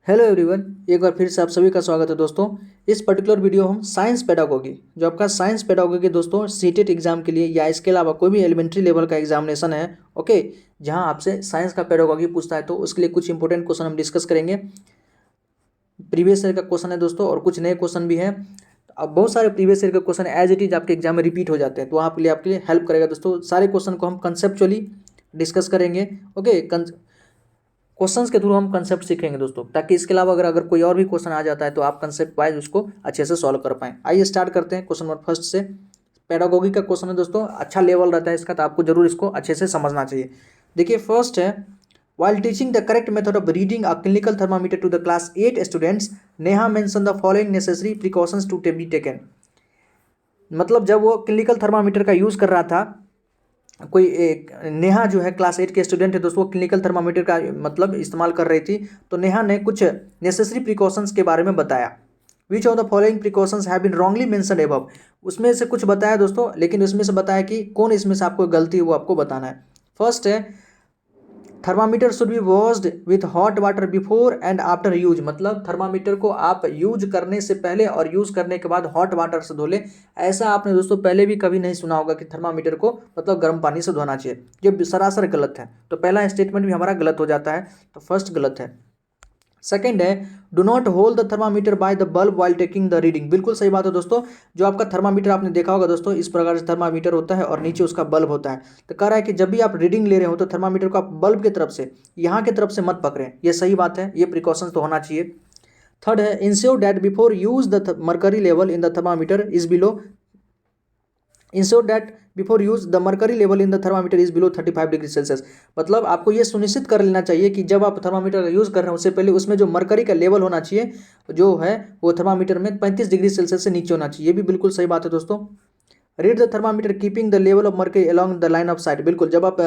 Hello everyone, एक बार फिर से आप सभी का स्वागत है दोस्तों। इस पर्टिकुलर वीडियो हम साइंस पेडागोगी, जो आपका साइंस पेडागोगी दोस्तों सीटेट एग्जाम के लिए या इसके अलावा कोई भी एलिमेंट्री लेवल का एग्जामिनेशन है, ओके, जहां आपसे साइंस का पेडागोगी पूछता है तो उसके लिए कुछ इंपॉर्टेंट क्वेश्चन हम डिस्कस करेंगे। प्रीवियस ईयर का क्वेश्चन है दोस्तों और कुछ नए क्वेश्चन भी हैं। अब बहुत सारे प्रीवियस ईयर के क्वेश्चन एज इट इज आपके एग्जाम में रिपीट हो जाते हैं, तो आपके लिए हेल्प करेगा दोस्तों। सारे क्वेश्चन को हम कंसेप्चुअली डिस्कस करेंगे, ओके। क्वेश्चंस के थ्रू हम कंसेप्ट सीखेंगे दोस्तों, ताकि इसके अलावा अगर कोई और भी क्वेश्चन आ जाता है तो आप कंसेप्ट वाइज उसको अच्छे से सॉल्व कर पाएं। आइए स्टार्ट करते हैं क्वेश्चन नंबर फर्स्ट से। पेडागोगी का क्वेश्चन है दोस्तों, अच्छा लेवल रहता है इसका, तो आपको जरूर इसको अच्छे से समझना चाहिए। देखिए फर्स्ट है, while teaching the correct method of reading a clinical thermometer to the class 8 students, Neha mentioned the following necessary precautions to be taken। मतलब जब वो क्लिनिकल थर्मामीटर का यूज़ कर रहा था, कोई एक नेहा जो है क्लास 8 के स्टूडेंट है दोस्तों, वो क्लिनिकल थर्मामीटर का मतलब इस्तेमाल कर रही थी, तो नेहा ने कुछ नेसेसरी प्रिकॉशंस के बारे में बताया। Which of the following precautions have been wrongly mentioned above. उसमें से कुछ बताया दोस्तों, लेकिन उसमें से बताया कि कौन इसमें से आपको गलती है वो आपको बताना है। फर्स्ट है, thermometer should be washed with hot water before and after use. मतलब थर्मामीटर को आप यूज करने से पहले और यूज करने के बाद हॉट वाटर से धो लें। ऐसा आपने दोस्तों पहले भी कभी नहीं सुना होगा कि थर्मामीटर को मतलब गर्म पानी से धोना चाहिए, ये सरासर गलत है। तो पहला स्टेटमेंट भी हमारा गलत हो जाता है, तो फर्स्ट गलत है। सेकेंड है, do not hold the thermometer by the bulb while taking the reading. बिल्कुल सही बात है दोस्तों। जो आपका थर्मामीटर आपने देखा होगा दोस्तों, इस प्रकार से थर्मामीटर होता है और नीचे उसका बल्ब होता है। तो कह रहा है कि जब भी आप रीडिंग ले रहे हो तो थर्मामीटर को आप बल्ब की तरफ से, यहाँ की तरफ से मत पकड़ें। ये सही बात है, ये प्रिकॉशंस तो होना चाहिए। थर्ड है, ensure that before use the mercury level in the thermometer is below. Ensure that before use the mercury level in the thermometer is below 35 degree Celsius. मतलब आपको ये सुनिश्चित कर लेना चाहिए कि जब आप थर्मामीटर का यूज़ कर रहे हैं उससे पहले उसमें जो मर्करी का लेवल होना चाहिए जो है वो थर्मामीटर में 35 डिग्री सेल्सियस से नीचे होना चाहिए। ये भी बिल्कुल सही बात है दोस्तों। Read the thermometer keeping the level of mercury along the line of site. बिल्कुल, जब आप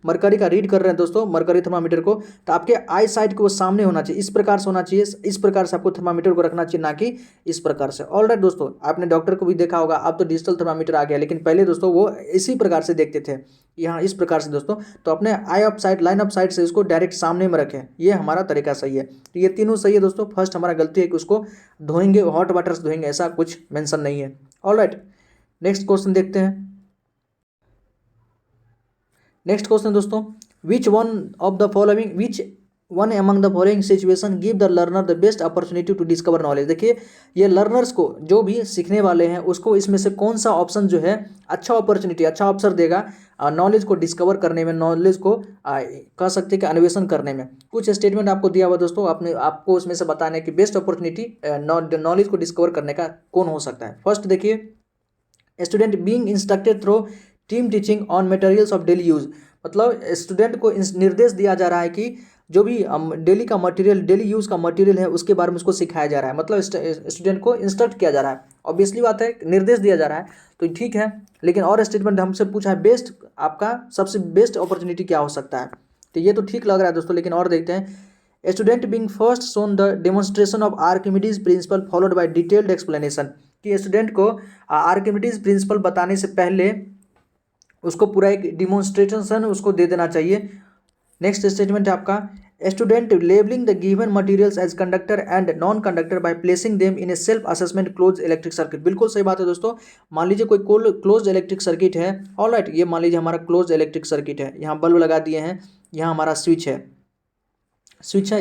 मर्करी का रीड कर रहे हैं दोस्तों, मर्करी थर्मामीटर को, तो आपके आई साइड को वो सामने होना चाहिए, इस प्रकार से होना चाहिए। इस प्रकार से आपको थर्मामीटर को रखना चाहिए, ना कि इस प्रकार से। ऑलराइट दोस्तों, आपने डॉक्टर को भी देखा होगा, अब तो डिजिटल थर्मामीटर आ गया, लेकिन पहले दोस्तों वो इसी प्रकार से देखते थे, यहाँ इस प्रकार से दोस्तों। तो अपने eye of sight, line of sight से इसको डायरेक्ट सामने में रखें, ये हमारा तरीका सही है। तो ये तीनों सही है दोस्तों। फर्स्ट हमारा गलती है कि उसको धोएंगे, हॉट वाटर से धोएंगे, ऐसा कुछ मेंशन नहीं है। ऑलराइट, नेक्स्ट क्वेश्चन देखते हैं। नेक्स्ट क्वेश्चन दोस्तों, which one of the following, which one among the following situation give the learner the best opportunity to discover knowledge. देखिए ये लर्नर्स को, जो भी सीखने वाले हैं उसको, इसमें से कौन सा ऑप्शन जो है अच्छा अपॉर्चुनिटी, अच्छा अवसर देगा नॉलेज को डिस्कवर करने में, नॉलेज को कह सकते हैं कि अन्वेषण करने में। कुछ स्टेटमेंट आपको दिया हुआ दोस्तों, आपको उसमें से बताना है कि बेस्ट अपॉर्चुनिटी नॉलेज को डिस्कवर करने का कौन हो सकता है। फर्स्ट देखिए, student being instructed through team teaching on materials of daily use. मतलब स्टूडेंट को निर्देश दिया जा रहा है कि जो भी डेली का मटेरियल, डेली यूज़ का मटेरियल है उसके बारे में उसको सिखाया जा रहा है। मतलब स्टूडेंट को इंस्ट्रक्ट किया जा रहा है, ऑब्वियसली बात है, निर्देश दिया जा रहा है, तो ठीक है। लेकिन और स्टेटमेंट हमसे पूछा है, बेस्ट, आपका सबसे बेस्ट अपॉर्चुनिटी क्या हो सकता है, तो ये तो ठीक लग रहा है दोस्तों। लेकिन और देखते हैं, student being first shown the demonstration of Archimedes principal followed by detailed explanation. कि स्टूडेंट को आर्किमिडीज प्रिंसिपल बताने से पहले उसको पूरा एक डिमोन्स्ट्रेशन उसको दे देना चाहिए। नेक्स्ट स्टेटमेंट है आपका, student labelling the given materials as conductor and non conductor by placing them in a self assessment close electric circuit. बिल्कुल सही बात है दोस्तों। मान लीजिए कोई क्लोज इलेक्ट्रिक सर्किट है, ऑलराइट, ये मान लीजिए हमारा क्लोज इलेक्ट्रिक सर्किट है, यहाँ बल्ब लगा दिए हैं, यहाँ हमारा स्विच है,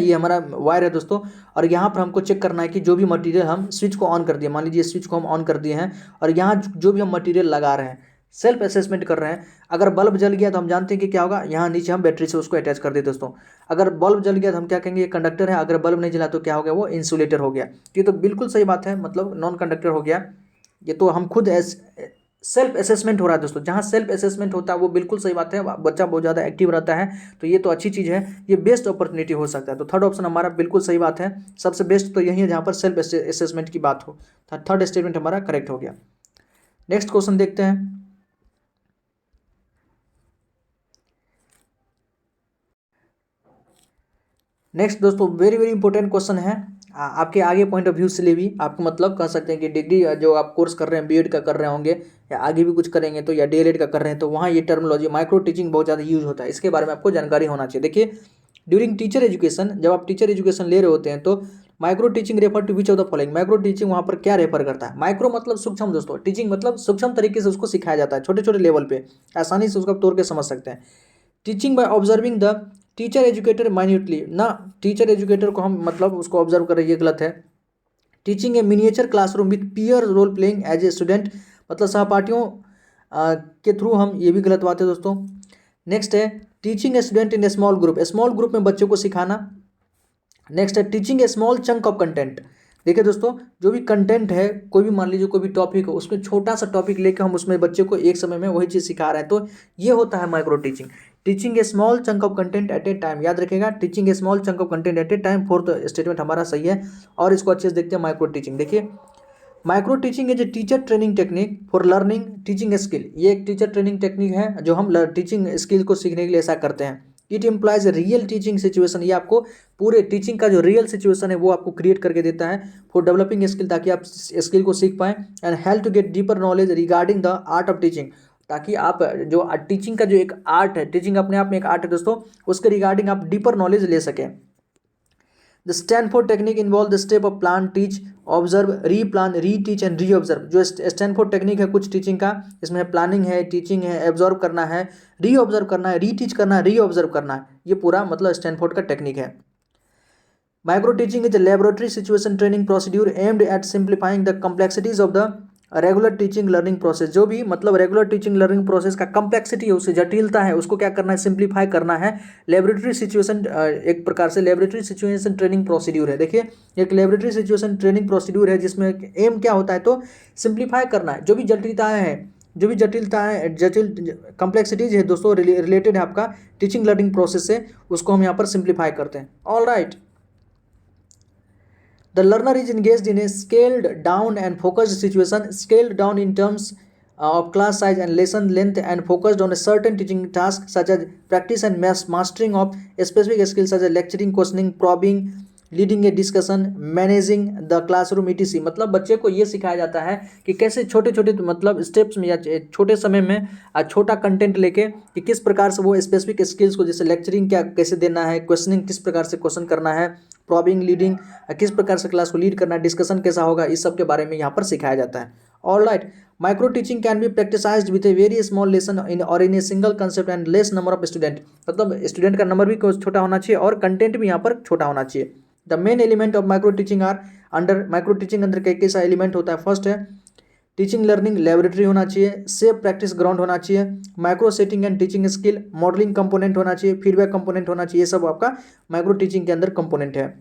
ये हमारा वायर है दोस्तों, और यहाँ पर हमको चेक करना है कि जो भी मटेरियल हम स्विच को ऑन कर दिए, मान लीजिए स्विच को हम ऑन कर दिए हैं, और यहाँ जो भी हम मटेरियल लगा रहे हैं, सेल्फ असेसमेंट कर रहे हैं। अगर बल्ब जल गया तो हम जानते हैं कि क्या होगा, यहाँ नीचे हम बैटरी से उसको अटैच कर दें दोस्तों। अगर बल्ब जल गया तो हम क्या कहेंगे, ये कंडक्टर है। अगर बल्ब नहीं जला तो क्या हो गया, वो इंसुलेटर हो गया। ये तो बिल्कुल सही बात है, मतलब नॉन कंडक्टर हो गया। ये तो हम खुद सेल्फ असेसमेंट हो रहा है दोस्तों। जहाँ सेल्फ असेसमेंट होता है वो बिल्कुल सही बात है, बच्चा बहुत ज़्यादा एक्टिव रहता है, तो ये तो अच्छी चीज़ है, ये बेस्ट अपॉर्चुनिटी हो सकता है। तो थर्ड ऑप्शन हमारा बिल्कुल सही बात है, सबसे बेस्ट तो यही है जहाँ पर सेल्फ असेसमेंट की बात हो। थर्ड स्टेटमेंट हमारा करेक्ट हो गया। नेक्स्ट क्वेश्चन देखते हैं। नेक्स्ट दोस्तों, वेरी वेरी इंपॉर्टेंट क्वेश्चन है, आपके आगे पॉइंट ऑफ व्यू से लिए भी आपको, मतलब कह सकते हैं कि डिग्री जो आप कोर्स कर रहे हैं, बीएड का कर रहे होंगे या आगे भी कुछ करेंगे तो, या डीएलएड का कर रहे हैं तो वहाँ ये टर्मिनोलॉजी माइक्रो टीचिंग बहुत ज़्यादा यूज होता है, इसके बारे में आपको जानकारी होना चाहिए। देखिए ड्यूरिंग टीचर एजुकेशन, जब आप टीचर एजुकेशन ले रहे होते हैं तो micro teaching refer to which of the following, micro teaching वहाँ पर क्या रेफर करता है? माइक्रो मतलब सूक्ष्म दोस्तों, टीचिंग मतलब सूक्ष्म तरीके से उसको सिखाया जाता है, छोटे छोटे लेवल पे आसानी से उसको तोड़ के समझ सकते हैं। Teaching by observing the teacher educator minutely, ना टीचर एजुकेटर को हम मतलब उसको ऑब्जर्व कर रहे हैं, ये गलत है। Teaching a miniature classroom with peer role playing as a student, मतलब सहपाठियों के थ्रू हम, ये भी गलत बात है दोस्तों। नेक्स्ट है teaching a student in A small group में बच्चों को सिखाना। नेक्स्ट है teaching A small chunk of content. देखिए दोस्तों, जो भी कंटेंट है, कोई भी मान लीजिए कोई भी टॉपिक हो, उसमें छोटा सा टॉपिक लेकर हम उसमें बच्चे को एक समय में वही चीज़ सिखा रहे हैं, तो ये होता है micro teaching. Teaching A small chunk of content eight A time, याद रखिएगा, teaching A small chunk of content eight A time, fourth statement हमारा सही है। और इसको अच्छे से देखते हैं माइक्रो टीचिंग। देखिए, micro teaching is a teacher training technique for learning teaching skill, ये एक टीचर ट्रेनिंग टेक्निक है जो हम टीचिंग स्किल को सीखने के लिए ऐसा करते हैं। It implies real teaching situation, ये आपको पूरे टीचिंग का जो रियल सिचुएशन है वो आपको क्रिएट करके देता है फॉर डेवलपिंग स्किल, ताकि आप स्किल को सीख पाएं। And help to get deeper knowledge regarding the art of teaching, ताकि आप जो टीचिंग का जो एक आर्ट है, टीचिंग अपने आप में एक आर्ट है दोस्तों, उसके रिगार्डिंग आप डीपर नॉलेज ले सकें। The Stanford technique involve the step of plan, teach, observe, री प्लान, री टीच एंड री ऑब्जर्व। जो स्टैनफोर्ड टेक्निक है कुछ टीचिंग का, इसमें प्लानिंग है, टीचिंग है, एब्जॉर्व करना है, री ऑब्जर्व करना है, री टीच करना है, री ऑब्जर्व करना है, ये पूरा मतलब स्टैनफोर्ड का टेक्निक है। Micro teaching is a laboratory situation training procedure aimed at simplifying the complexities of the regular teaching learning process. जो भी मतलब रेगुलर टीचिंग लर्निंग प्रोसेस का कम्प्लेक्सिटी है, उससे जटिलता है, उसको क्या करना है, सिंप्लीफाई करना है। लेबोरेटरी सिचुएशन एक प्रकार से लेबोरेटरी सिचुएशन ट्रेनिंग प्रोसीड्यूर है। देखिए, एक लेबोरेटरी सिचुएशन ट्रेनिंग प्रोसीड्यूर है जिसमें एम क्या होता है, तो सिंप्लीफाई करना है। जो भी जटिलताएँ हैं, जो भी जटिल कम्प्लेक्सिटीज है दोस्तों, रिलेटेड है आपका टीचिंग लर्निंग प्रोसेस से, उसको हम यहाँ पर सिंप्लीफाई करते हैं। All right, the learner is engaged in a scaled down and focused situation, scaled down in terms of class size and lesson length, and focused on a certain teaching task such as practice and mastering of specific skills such as lecturing, questioning, probing, leading a discussion, managing the classroom etc। मतलब बच्चे को ये सिखाया जाता है कि कैसे छोटे छोटे मतलब स्टेप्स में या छोटे समय में छोटा कंटेंट लेके कि किस प्रकार से वो स्पेसिफिक स्किल्स को, जैसे लेक्चरिंग क्या कैसे देना है, क्वेश्चनिंग किस प्रकार से क्वेश्चन करना है, प्रॉबिंग, लीडिंग किस प्रकार से क्लास को लीड करना है, डिस्कशन कैसा होगा, इस सब के बारे में यहाँ पर सिखाया जाता है। All right, micro teaching can be practicised with a very small lesson in और in a single concept and less number of student, मतलब स्टूडेंट का नंबर भी छोटा होना चाहिए और कंटेंट भी यहाँ पर छोटा होना चाहिए। The main element of micro teaching are under, micro teaching अंदर कैसा एलिमेंट होता है? फर्स्ट है टीचिंग लर्निंग लेबोरेटरी होना चाहिए, सेफ प्रैक्टिस ग्राउंड होना चाहिए, micro setting and teaching skill, modelling component होना चाहिए, फीडबैक कंपोनेंट होना चाहिए, ये सब आपका माइक्रो टीचिंग के अंदर कंपोनेंट है।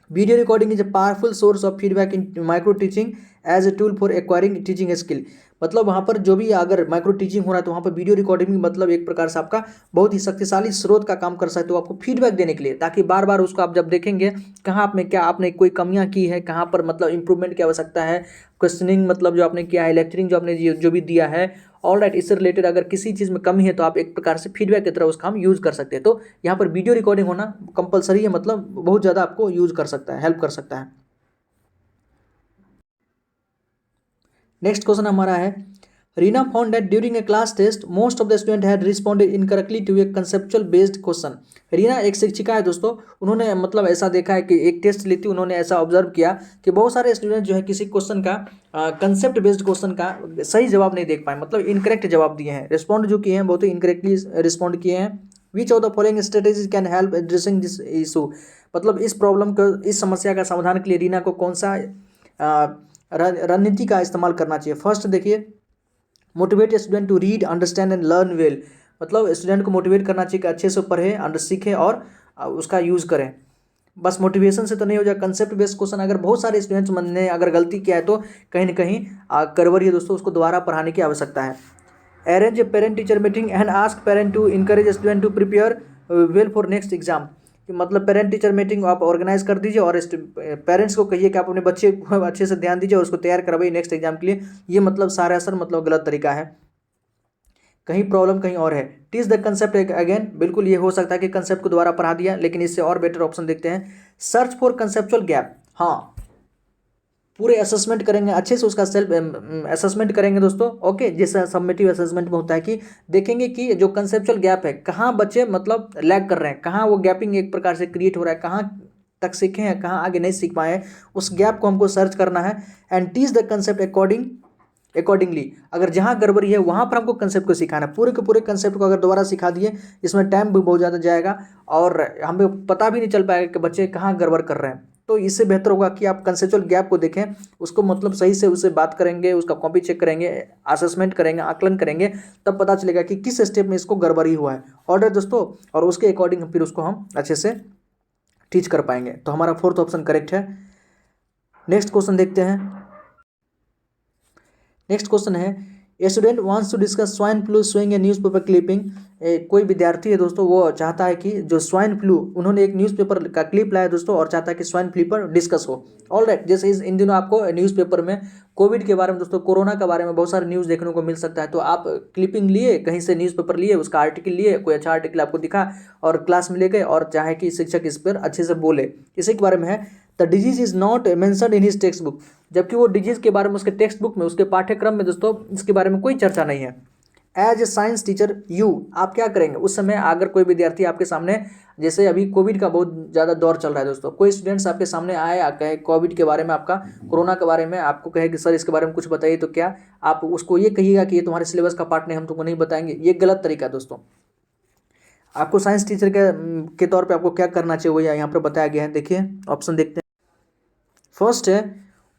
Video recording is a powerful source of feedback in micro teaching as a tool for acquiring teaching skill, मतलब वहाँ पर जो भी अगर माइक्रो टीचिंग हो रहा है तो वहाँ पर वीडियो रिकॉर्डिंग मतलब एक प्रकार से आपका बहुत ही शक्तिशाली स्रोत का काम कर सकते हो, तो आपको फीडबैक देने के लिए, ताकि बार बार उसको आप जब देखेंगे कहाँ आप में क्या आपने कोई कमियाँ की है, कहाँ पर मतलब इंप्रूवमेंट की आवश्यकता है, क्वेश्चनिंग मतलब जो आपने किया है, लेक्चरिंग जो आपने जो भी दिया है, ऑल राइट, इससे रिलेटेड अगर किसी चीज़ में कमी है तो आप एक प्रकार से फीडबैक की तरह उसका हम यूज़ कर सकते हैं। तो यहाँ पर वीडियो रिकॉर्डिंग होना कंपलसरी है, मतलब बहुत ज़्यादा आपको यूज़ कर सकता है, हेल्प कर सकता है। नेक्स्ट क्वेश्चन हमारा है, Reena found that during a class test most of the student had responded incorrectly to a conceptual based question. Reena एक शिक्षिका है दोस्तों, उन्होंने मतलब ऐसा देखा है कि एक टेस्ट ली थी, उन्होंने ऐसा ऑब्जर्व किया कि बहुत सारे स्टूडेंट जो है किसी क्वेश्चन का कंसेप्ट बेस्ड क्वेश्चन का सही जवाब नहीं देख पाए, मतलब इनकरेक्ट जवाब दिए हैं, रिस्पॉन्ड जो किए हैं बहुत ही इनकरेक्टली रिस्पॉन्ड किए हैं। विच of the following strategies can help addressing this issue, मतलब इस प्रॉब्लम को, इस समस्या का समाधान के लिए रीना को कौन सा रणनीति का इस्तेमाल करना चाहिए? फर्स्ट देखिए, motivate student to read, understand and learn well, मतलब स्टूडेंट को मोटिवेट करना चाहिए कि अच्छे से पढ़े, सीखें और उसका यूज़ करें। बस मोटिवेशन से तो नहीं हो जाए, कंसेप्ट बेस्ड क्वेश्चन अगर बहुत सारे स्टूडेंट्स ने अगर गलती किया है तो कहीं ना कहीं करवरिए दोस्तों, उसको दोबारा पढ़ाने की आवश्यकता है। Arrange a parent teacher meeting and ask parent to encourage student to prepare well for next exam, मतलब पेरेंट टीचर मीटिंग आप ऑर्गेनाइज कर दीजिए और पेरेंट्स को कहिए कि आप अपने बच्चे को अच्छे से ध्यान दीजिए और उसको तैयार करवाइए नेक्स्ट एग्जाम के लिए। ये मतलब सारा असर मतलब गलत तरीका है, कहीं प्रॉब्लम कहीं और है। टीच द कंसेप्ट अगेन, बिल्कुल ये हो सकता है कि कंसेप्ट को दोबारा पढ़ा दिया, लेकिन इससे और बेटर ऑप्शन देखते हैं, सर्च फॉर कंसेप्चुअल गैप। हाँ, पूरे असेसमेंट करेंगे, अच्छे से उसका सेल्फ असेसमेंट करेंगे दोस्तों। ओके, जैसा सबमिटिव असेसमेंट में होता है कि देखेंगे कि जो कंसेप्चुअल गैप है, कहाँ बच्चे मतलब लैग कर रहे हैं, कहाँ वो गैपिंग एक प्रकार से क्रिएट हो रहा है, कहाँ तक सीखे हैं, कहाँ आगे नहीं सीख पाए हैं, उस गैप को हमको सर्च करना है and teach the concept accordingly. अगर जहाँ गड़बड़ी है वहाँ पर हमको कंसेप्ट को सिखाना है। पूरे के पूरे कंसेप्ट को अगर दोबारा सिखा दिए, इसमें टाइम भी बहुत ज़्यादा जाएगा और हमें पता भी नहीं चल पाएगा कि बच्चे कहाँ गड़बड़ कर रहे हैं। तो इससे बेहतर होगा कि आप कंसेप्चुअल गैप को देखें, उसको मतलब सही से उससे बात करेंगे, उसका कॉपी चेक करेंगे, असेसमेंट करेंगे, आकलन करेंगे, तब पता चलेगा कि किस स्टेप में इसको गड़बड़ी हुआ है। ऑर्डर दोस्तों, और उसके अकॉर्डिंग फिर उसको हम अच्छे से टीच कर पाएंगे। तो हमारा फोर्थ ऑप्शन करेक्ट है। नेक्स्ट क्वेश्चन देखते हैं। नेक्स्ट क्वेश्चन है, a student wants to discuss swine flu showing a newspaper clipping. कोई विद्यार्थी है दोस्तों, वो चाहता है कि जो स्वाइन फ्लू, उन्होंने एक न्यूज़पेपर का क्लिप लाया दोस्तों और चाहता है कि स्वाइन फ्लू पर डिस्कस हो। ऑल राइट, जैसे इन दिनों आपको न्यूज़पेपर में कोविड के बारे में दोस्तों, कोरोना के बारे में बहुत सारे न्यूज़ देखने को मिल सकता है। तो आप क्लिपिंग लिए, कहीं से न्यूज़पेपर लिए, उसका आर्टिकल लिए, कोई अच्छा आर्टिकल आपको दिखा और क्लास में ले गए और चाहे कि शिक्षक इस पर अच्छे से बोले। इसी के बारे में है, the disease is not mentioned in his text book. जबकि वो डिजीज के बारे में उसके टेक्स्ट बुक में, उसके पाठ्यक्रम में दोस्तों इसके बारे में कोई चर्चा नहीं है। एज ए साइंस टीचर आप क्या करेंगे उस समय? अगर कोई विद्यार्थी आपके सामने, जैसे अभी कोविड का बहुत ज़्यादा दौर चल रहा है दोस्तों, कोई स्टूडेंट्स आपके सामने आए, कहे कोविड के बारे में, आपका कोरोना के बारे में, आपको कहे कि सर इसके बारे में कुछ बताइए, तो क्या आप उसको ये कहिएगा कि ये तुम्हारे सिलेबस का पार्ट नहीं, हम तुमको नहीं बताएंगे? ये गलत तरीका है दोस्तों। आपको साइंस टीचर के तौर पे आपको क्या करना चाहिए वो यहाँ पर बताया गया है। देखिए ऑप्शन देखते हैं। फर्स्ट है,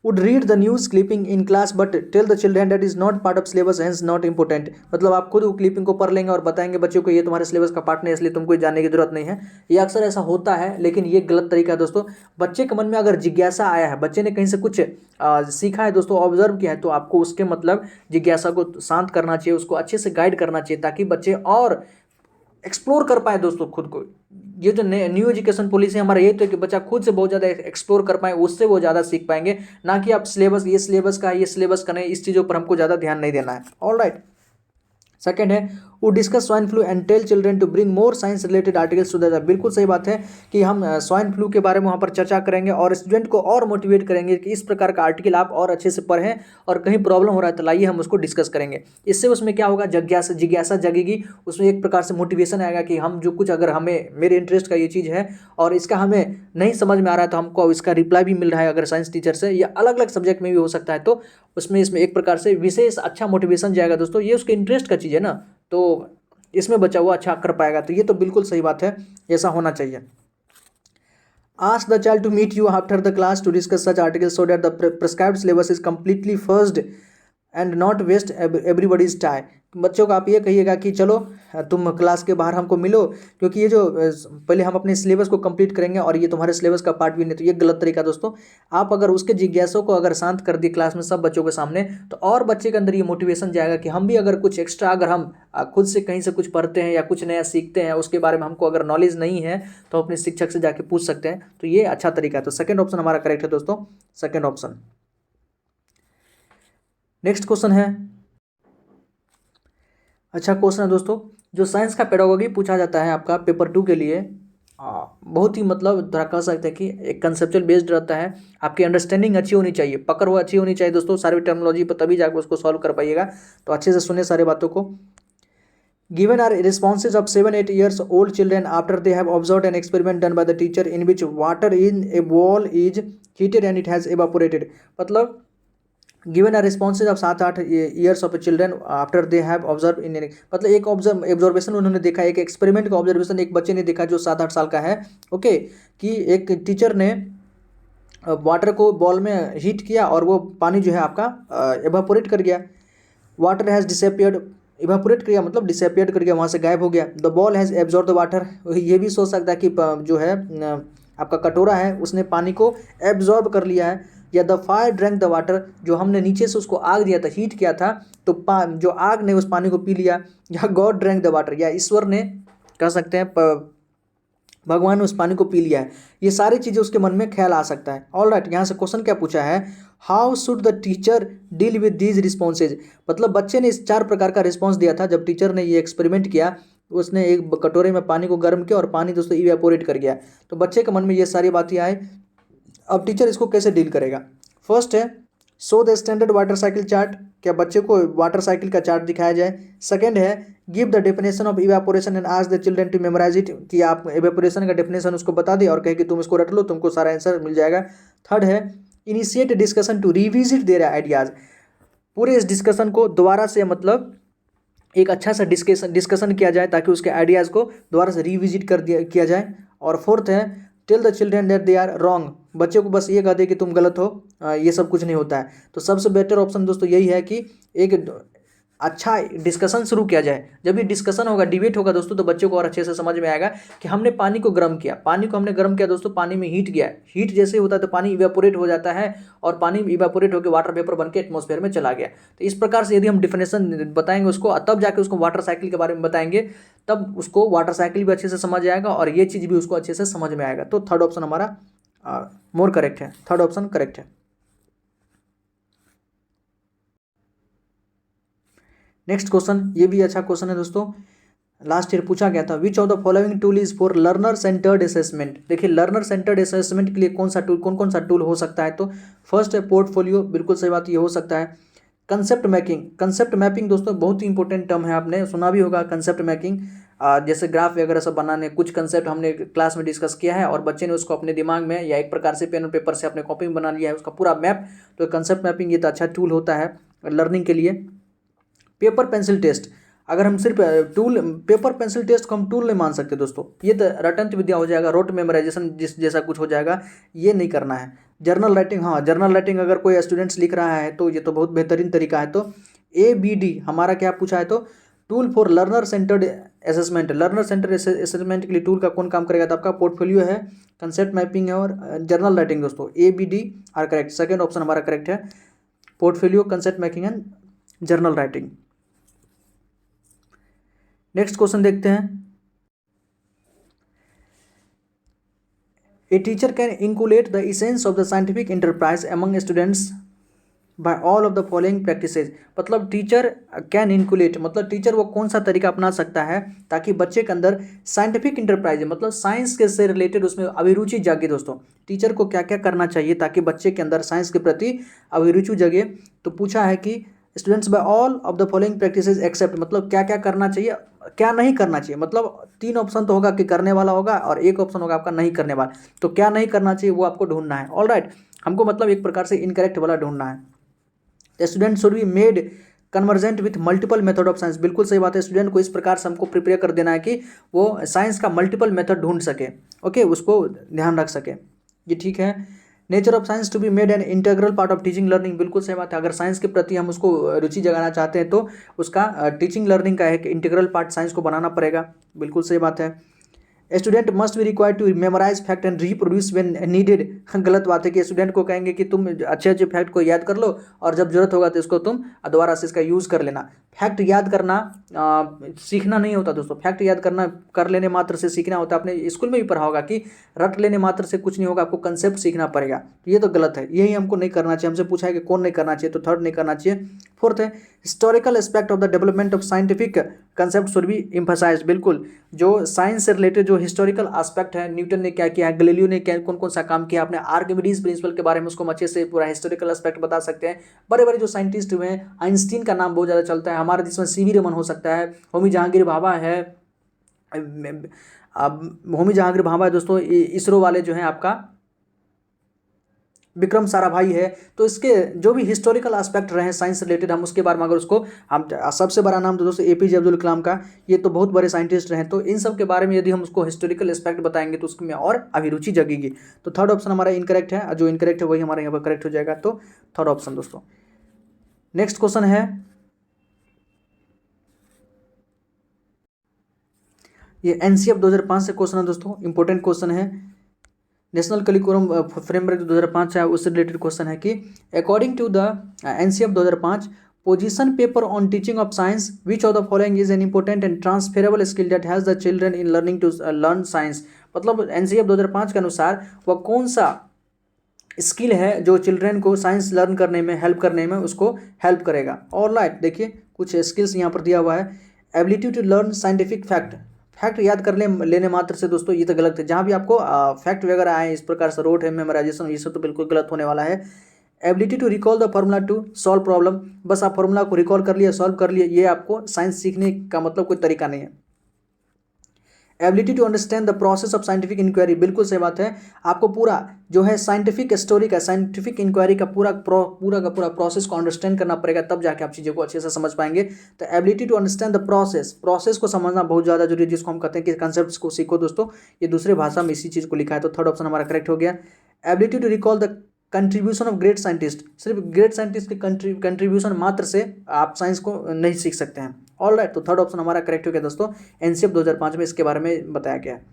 would read the news clipping in class but tell the children that is not part of syllabus hence not important. मतलब आप खुद वो क्लिपिंग को पढ़ लेंगे और बताएंगे बच्चों को ये तुम्हारे सिलेबस का पार्ट नहीं, इसलिए तुमको जानने की जरूरत नहीं है। ये अक्सर ऐसा होता है, लेकिन ये गलत तरीका है दोस्तों। बच्चे के मन में अगर जिज्ञासा आया है, बच्चे ने कहीं से कुछ सीखा है दोस्तों, ऑब्जर्व किया है, तो आपको उसके मतलब जिज्ञासा को शांत करना चाहिए, उसको अच्छे से गाइड करना चाहिए, ताकि बच्चे और एक्सप्लोर कर पाए दोस्तों खुद को। ये जो न्यू एजुकेशन पॉलिसी हमारा यही तो है कि बच्चा खुद से बहुत ज़्यादा एक्सप्लोर कर पाए, उससे वो ज़्यादा सीख पाएंगे। ना कि आप सिलेबस, ये सिलेबस का है, ये सिलेबस का नहीं, इस चीज़ों पर हमको ज़्यादा ध्यान नहीं देना है। All right. सेकेंड है, वो discuss swine flu and tell children to bring more science related articles to the. बिल्कुल सही बात है कि हम स्वाइन फ्लू के बारे में वहाँ पर चर्चा करेंगे और स्टूडेंट को और मोटिवेट करेंगे कि इस प्रकार का आर्टिकल आप और अच्छे से पढ़ें, और कहीं प्रॉब्लम हो रहा है तो लाइए हम उसको डिस्कस करेंगे। इससे उसमें क्या होगा, जिज्ञासा जगेगी, उसमें एक प्रकार से मोटिवेशन आएगा कि हम जो कुछ, अगर हमें मेरे इंटरेस्ट का ये चीज़ है और इसका हमें नहीं समझ में आ रहा है, तो हमको इसका रिप्लाई भी मिल रहा है अगर साइंस टीचर से, या अलग अलग सब्जेक्ट में भी हो सकता है, तो उसमें इसमें एक प्रकार से विशेष अच्छा मोटिवेशन जाएगा दोस्तों। ये उसके इंटरेस्ट का चीज़ है ना, तो इसमें बच्चा वो अच्छा कर पाएगा। तो ये तो बिल्कुल सही बात है, ऐसा होना चाहिए। Ask the child to meet you after the class to discuss such articles so that the prescribed syllabus is completely first and not waste everybody's time. बच्चों को आप ये कहिएगा कि चलो तुम क्लास के बाहर हमको मिलो, क्योंकि ये जो पहले हम अपने सिलेबस को कंप्लीट करेंगे और ये तुम्हारे सिलेबस का पार्ट भी नहीं। तो ये गलत तरीका दोस्तों। आप अगर उसके जिज्ञासा को अगर शांत कर दिए क्लास में सब बच्चों के सामने, तो और बच्चे के अंदर ये मोटिवेशन जाएगा कि हम भी अगर कुछ एक्स्ट्रा, अगर हम खुद से कहीं से कुछ पढ़ते हैं या कुछ नया सीखते हैं, उसके बारे में हमको अगर नॉलेज नहीं है तो अपने शिक्षक से जाके पूछ सकते हैं। तो ये अच्छा तरीका है। तो सेकेंड ऑप्शन हमारा करेक्ट है दोस्तों, सेकेंड ऑप्शन। नेक्स्ट क्वेश्चन है, अच्छा क्वेश्चन है दोस्तों, जो साइंस का पेडागोगी पूछा जाता है आपका पेपर 2 के लिए, बहुत ही मतलब थोड़ा कह सकते हैं कि एक कंसेप्चुअल बेस्ड रहता है। आपकी अंडरस्टैंडिंग अच्छी होनी चाहिए, पकड़ वो अच्छी होनी चाहिए दोस्तों सारी टर्मिनोलॉजी पर, तभी जाकर उसको सॉल्व कर पाइएगा। तो अच्छे से सुने सारे बातों को। Given are responses of 7-8 years old children after they have observed an experiment done by the teacher in which water in a bowl is heated and it has evaporated। मतलब given are responses of 7-8 years of children after they have observe in, मतलब एक observation उन्होंने देखा, एक experiment का observation एक बच्चे ने देखा जो 7-8 साल का है, ओके, कि एक टीचर ने वाटर को बॉल में हीट किया और वो पानी जो है आपका एवापोरेट कर गया। वाटर हैज़ डिसअपियर्ड, इवापोरेट किया मतलब डिसअपियर्ड कर गया, वहाँ से गायब हो गया। The ball has absorb the water, ये भी सोच सकता है कि जो है आपका कटोरा है उसने पानी को एब्जॉर्ब कर लिया है। या the fire drank the water, जो हमने नीचे से उसको आग दिया था, हीट किया था, तो जो आग ने उस पानी को पी लिया। या गॉड ड्रैंक द वाटर, या ईश्वर ने, कह सकते हैं भगवान ने उस पानी को पी लिया है। ये सारी चीज़ें उसके मन में ख्याल आ सकता है। ऑल राइट, यहाँ से क्वेश्चन क्या पूछा है, how should the teacher deal with these responses. मतलब बच्चे ने इस 4 प्रकार का रिस्पॉन्स दिया था जब टीचर ने ये एक्सपेरिमेंट किया। उसने एक कटोरे में पानी को गर्म किया और पानी दोस्तों इवेपोरेट कर गया। तो बच्चे के मन में ये सारी बातें आए, अब टीचर इसको कैसे डील करेगा। फर्स्ट है show the standard water cycle chart, क्या बच्चे को वाटर साइकिल का चार्ट दिखाया जाए। सेकेंड है give the definition of evaporation and ask the children to memorise it, कि आप इवेपोरेशन का डेफिनेशन उसको बता दें और कहे कि तुम इसको रट लो, तुमको सारा आंसर मिल जाएगा। थर्ड है initiate discussion to revisit their ideas, पूरे इस डिस्कशन को दोबारा से मतलब एक अच्छा सा डिस्कशन किया जाए ताकि उसके आइडियाज़ को दोबारा से रिविजिट किया जाए। और फोर्थ है tell the children that they are wrong, बच्चे को बस ये कह दे कि तुम गलत हो, ये सब कुछ नहीं होता है। तो सबसे बेटर ऑप्शन दोस्तों यही है कि एक अच्छा डिस्कशन शुरू किया जाए। जब ये डिस्कशन होगा, डिबेट होगा दोस्तों, तो बच्चों को और अच्छे से समझ में आएगा कि हमने पानी को गर्म किया, पानी को हमने गर्म किया दोस्तों, पानी में हीट गया, हीट जैसे होता है तो पानी इवेपोरेट हो जाता है और पानी इवेपोरेट होकर वाटर वेपर बन के एटमॉस्फेयर में चला गया। तो इस प्रकार से यदि हम डिफिनेशन बताएंगे उसको, तब जाके उसको वाटर साइकिल के बारे में बताएंगे, तब उसको वाटर साइकिल भी अच्छे से समझ आएगा और ये चीज़ भी उसको अच्छे से समझ में आएगा। तो थर्ड ऑप्शन हमारा मोर करेक्ट है, थर्ड ऑप्शन करेक्ट है। नेक्स्ट क्वेश्चन, ये भी अच्छा क्वेश्चन है दोस्तों, लास्ट ईयर पूछा गया था। विच of the following tool is for learner centred assessment. देखिए लर्नर सेंटर्ड असेसमेंट के लिए कौन कौन सा टूल हो सकता है। तो फर्स्ट है पोर्टफोलियो, बिल्कुल सही बात, ये हो सकता है। कंसेप्ट मैपिंग, कंसेप्ट मैपिंग दोस्तों बहुत ही इंपॉर्टेंट टर्म है, आपने सुना भी होगा कंसेप्ट मैपिंग। जैसे ग्राफ वगैरह सब बनाने, कुछ कंसेप्ट हमने क्लास में डिस्कस किया है और बच्चे ने उसको अपने दिमाग में या एक प्रकार से पेन और पेपर से अपने कॉपी में बना लिया है उसका पूरा मैप। तो कंसेप्ट मैपिंग ये तो अच्छा टूल होता है लर्निंग के लिए। पेपर पेंसिल टेस्ट, अगर हम सिर्फ टूल पेपर पेंसिल टेस्ट को हम टूल नहीं मान सकते दोस्तों, ये तो रटंत विद्या हो जाएगा, रोट मेमोराइजेशन जिस जैसा कुछ हो जाएगा, ये नहीं करना है। जर्नल राइटिंग, हाँ जर्नल राइटिंग अगर कोई स्टूडेंट्स लिख रहा है तो ये तो बहुत बेहतरीन तरीका है। तो ABD हमारा क्या पूछा है, तो tool for learner centred assessment, learner centred assessment के लिए टूल का कौन काम करेगा, तो आपका पोर्टफोलियो है, कंसेप्ट मैपिंग है और जर्नल राइटिंग दोस्तों। ABD are correct, second option हमारा करेक्ट है, portfolio, concept mapping and journal writing. Next question देखते हैं। A teacher can inculcate the essence of the scientific enterprise among students by all of the following practices, मतलब teacher can inculcate, मतलब teacher वो कौन सा तरीका अपना सकता है ताकि बच्चे के अंदर साइंटिफिक इंटरप्राइज मतलब साइंस के से रिलेटेड उसमें अभिरुचि जागे। दोस्तों टीचर को क्या क्या करना चाहिए ताकि बच्चे के अंदर साइंस के प्रति अभिरुचि जगे। तो पूछा है कि students by all of the following practices except, मतलब क्या क्या करना चाहिए, क्या नहीं करना चाहिए। मतलब 3 ऑप्शन तो होगा कि करने वाला होगा और एक ऑप्शन होगा आपका नहीं करने वाला। तो क्या नहीं करना चाहिए वो आपको ढूंढना है। ऑल राइट, हमको मतलब एक प्रकार से इनकरेक्ट वाला ढूंढना है। The student should be made convergent with multiple method of science, बिल्कुल सही बात है। स्टूडेंट को इस प्रकार से हमको प्रिपेयर कर देना है कि वो साइंस का मल्टीपल मेथड ढूंढ सके, ओके, उसको ध्यान रख सके, ये ठीक है। Nature of science to be made an integral part of teaching learning, बिल्कुल सही बात है। अगर साइंस के प्रति हम उसको रुचि जगाना चाहते हैं तो उसका टीचिंग लर्निंग का एक इंटीग्रल पार्ट साइंस को बनाना पड़ेगा, बिल्कुल सही बात है। Student must be required to memorize fact and reproduce when needed, गलत बात है कि स्टूडेंट को कहेंगे कि तुम अच्छे अच्छे फैक्ट को याद कर लो और जब जरूरत होगा तो इसको तुम दोबारा से इसका यूज़ कर लेना। फैक्ट याद करना सीखना नहीं होता दोस्तों, फैक्ट याद करना कर लेने मात्र से सीखना होता है। आपने स्कूल में भी पढ़ा होगा कि रट लेने मात्र से कुछ नहीं होगा, आपको कंसेप्ट सीखना पड़ेगा। तो ये तो गलत है, यही हमको नहीं करना चाहिए। हमसे पूछा है कि कौन नहीं करना चाहिए, तो थर्ड नहीं करना चाहिए। फोर्थ है historical aspect of the development of scientific concept should be emphasised, बिल्कुल जो साइंस से रिलेटेड जो हिस्टोरिकल एस्पेक्ट है, न्यूटन ने क्या किया, गैलीलियो ने क्या कौन कौन सा काम किया, आपने आर्किमिडीज प्रिंसिपल के बारे में उसको अच्छे से पूरा हिस्टोरिकल एस्पेक्ट बता सकते हैं। बड़े बड़े जो साइंटिस्ट हुए हैं, आइंस्टीन का नाम बहुत ज़्यादा चलता है, हमारे देश में CV रमन हो सकता है, होमी जहांगीर भाभा है, होमी जहांगीर भाभा है दोस्तों, इसरो वाले जो हैं आपका विक्रम साराभाई है। तो इसके जो भी हिस्टोरिकल एस्पेक्ट रहे साइंस रिलेटेड, हम उसके बारे में अगर उसको हम सबसे बड़ा नाम तो दोस्तों APJ अब्दुल कलाम का, ये तो बहुत बड़े साइंटिस्ट रहे। तो इन सब के बारे में यदि हम उसको हिस्टोरिकल एस्पेक्ट बताएंगे तो उसमें और अभिरुचि जगेगी। तो थर्ड ऑप्शन हमारा इनकरेक्ट है, जो इनकरेक्ट है वही हमारे यहाँ पर करेक्ट हो जाएगा। तो थर्ड ऑप्शन दोस्तों। नेक्स्ट क्वेश्चन है, ये NCF 2005 से क्वेश्चन है दोस्तों, इंपॉर्टेंट क्वेश्चन है। नेशनल करिकुलम फ्रेमवर्क 2005 है, उससे रिलेटेड क्वेश्चन है कि according to the NCF 2005 position paper on teaching of science which of the following is an important and transferable skill that has the children in learning to learn science, मतलब NCF 2005 के अनुसार वह कौन सा skill है जो children को science learn करने में हेल्प करने में उसको हेल्प करेगा। और लाइट देखिए कुछ स्किल्स यहाँ पर दिया हुआ है। Ability to learn scientific fact, fact याद कर लेने मात्र से दोस्तों ये तो गलत है। जहाँ भी आपको फैक्ट वगैरह आए इस प्रकार से रोट है मेमोराइजेशन, ये सब तो बिल्कुल गलत होने वाला है। Ability to recall the formula to solve problem, बस आप फॉर्मूला को रिकॉल कर लिए, सॉल्व कर लिए, ये आपको साइंस सीखने का मतलब कोई तरीका नहीं है। Ability to understand the process of scientific inquiry, बिल्कुल सही बात है, आपको पूरा जो है साइंटिफिक स्टोरी का, साइंटिफिक इंक्वायरी का पूरा का पूरा प्रोसेस को अंडरस्टैंड करना पड़ेगा, तब जाके आप चीज़ों को अच्छे से समझ पाएंगे। तो ability to understand the process को समझना बहुत ज़्यादा जरूरी है, जिसको हम कहते हैं कि कंसेप्ट को सीखो दोस्तों, ये दूसरे भाषा में इसी चीज़ को लिखा है, तो थर्ड ऑप्शन हमारा करेक्ट हो गया। Ability to recall the contribution of great scientist, सिर्फ ग्रेट साइंटिस्ट के कंट्रीब्यूशन मात्र से आप साइंस को नहीं सीख सकते हैं। ऑल राइट, तो थर्ड ऑप्शन हमारा करेक्ट हो गया दोस्तों, एनसीएफ 2005 में इसके बारे में बताया गया है।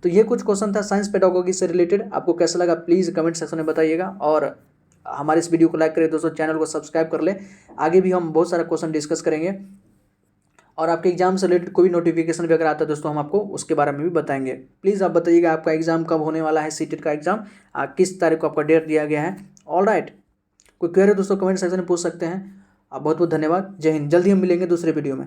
तो ये कुछ क्वेश्चन था साइंस पेडागोगी से रिलेटेड, आपको कैसा लगा प्लीज़ कमेंट सेक्शन में बताइएगा, और हमारे इस वीडियो को लाइक करें दोस्तों, चैनल को सब्सक्राइब कर लें, आगे भी हम बहुत सारा क्वेश्चन डिस्कस करेंगे, और आपके एग्जाम से रिलेटेड कोई भी नोटिफिकेशन भी अगर आता है दोस्तों, हम आपको उसके बारे में भी बताएंगे। प्लीज़ आप बताइएगा आपका एग्जाम कब होने वाला है, सीटेट का एग्जाम किस तारीख को आपका डेट दिया गया है। ऑल राइट, कोई क्वेरी दोस्तों कमेंट सेक्शन में पूछ सकते हैं। आप बहुत बहुत धन्यवाद, जय हिंद, जल्दी हम मिलेंगे दूसरे वीडियो में।